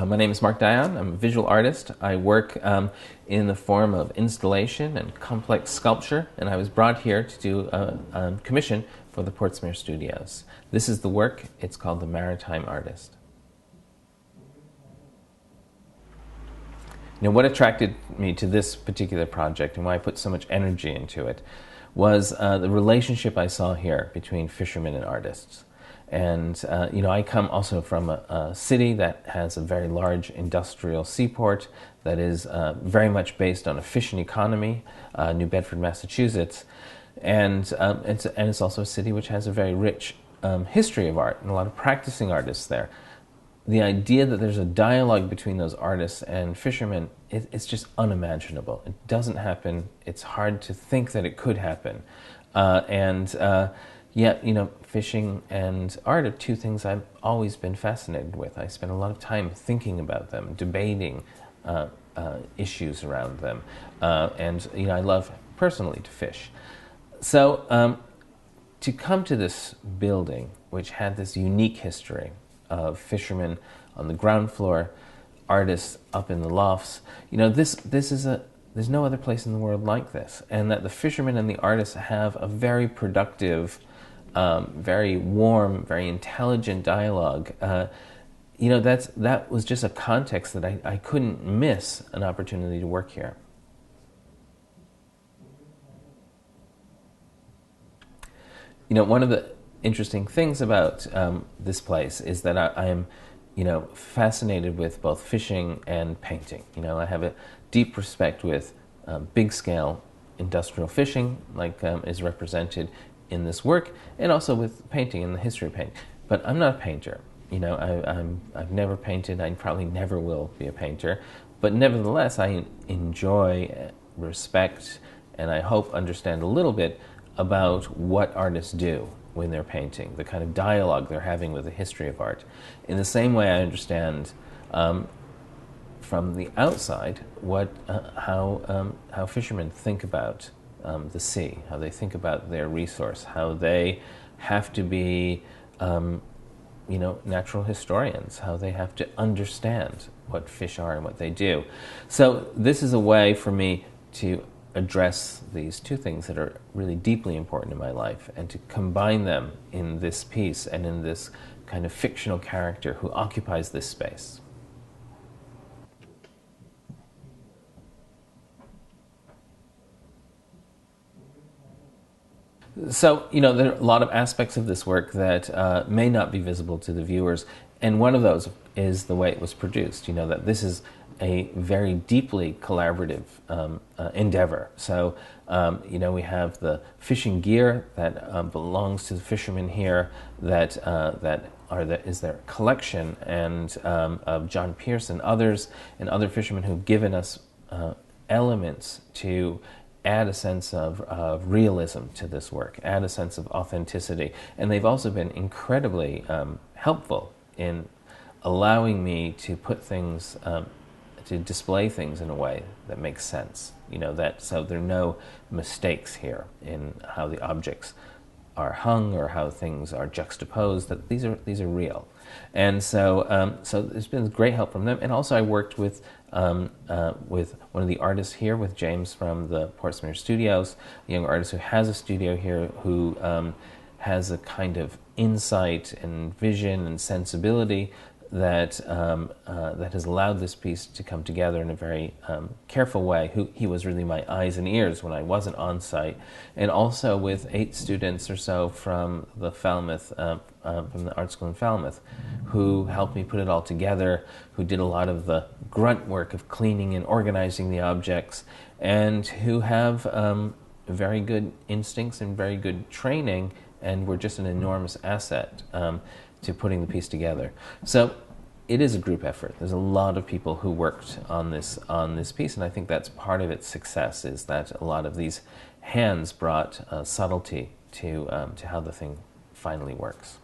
My name is Mark Dion. I'm a visual artist. I work in the form of installation and complex sculpture, and I was brought here to do a commission for the Porthmeor studios. This is the work. It's called The Maritime Artist. You know, what attracted me to this particular project and why I put so much energy into it was the relationship I saw here between fishermen and artists. And, you know, I come also from a city that has a very large industrial seaport that is very much based on a fishing economy, New Bedford, Massachusetts. And it's also a city which has a very rich history of art and a lot of practicing artists there. The idea that there's a dialogue between those artists and fishermen, it's just unimaginable. It doesn't happen. It's hard to think that it could happen. Yet, you know, fishing and art are two things I've always been fascinated with. I spend a lot of time thinking about them, debating issues around them. And, you know, I love personally to fish. So to come to this building, which had this unique history of fishermen on the ground floor, artists up in the lofts, you know, there's no other place in the world like this. And that the fishermen and the artists have a very productive, very warm, very intelligent dialogue. You know, that was just a context that I couldn't miss an opportunity to work here. You know, one of the interesting things about this place is that I am, you know, fascinated with both fishing and painting. You know, I have a deep respect with big-scale industrial fishing, like is represented in this work, and also with painting and the history of painting. But I'm not a painter. You know, I've never painted. I probably never will be a painter. But nevertheless, I enjoy, respect, and I hope understand a little bit about what artists do when they're painting, the kind of dialogue they're having with the history of art. In the same way I understand from the outside how fishermen think about the sea, how they think about their resource, how they have to be, you know, natural historians, how they have to understand what fish are and what they do. So this is a way for me to address these two things that are really deeply important in my life and to combine them in this piece and in this kind of fictional character who occupies this space. So, you know, there are a lot of aspects of this work that may not be visible to the viewers, and one of those is the way it was produced. You know, that this is a very deeply collaborative endeavor. So, you know, we have the fishing gear that belongs to the fishermen here that is their collection, and of John Pierce and others, and other fishermen who've given us elements to add a sense of realism to this work, add a sense of authenticity. And they've also been incredibly helpful in allowing me to put things, to display things in a way that makes sense. You know, so there are no mistakes here in how the objects are hung or how things are juxtaposed, that these are real. And so so there's been great help from them. And also I worked with one of the artists here, with James from the Porthmeor studios, a young artist who has a studio here, who has a kind of insight and vision and sensibility that that has allowed this piece to come together in a very careful way. He was really my eyes and ears when I wasn't on site, and also with 8 students or so from the Falmouth, from the art school in Falmouth, who helped me put it all together, who did a lot of the grunt work of cleaning and organizing the objects, and who have very good instincts and very good training, and were just an enormous asset to putting the piece together. So it is a group effort. There's a lot of people who worked on this piece, and I think that's part of its success, is that a lot of these hands brought subtlety to how the thing finally works.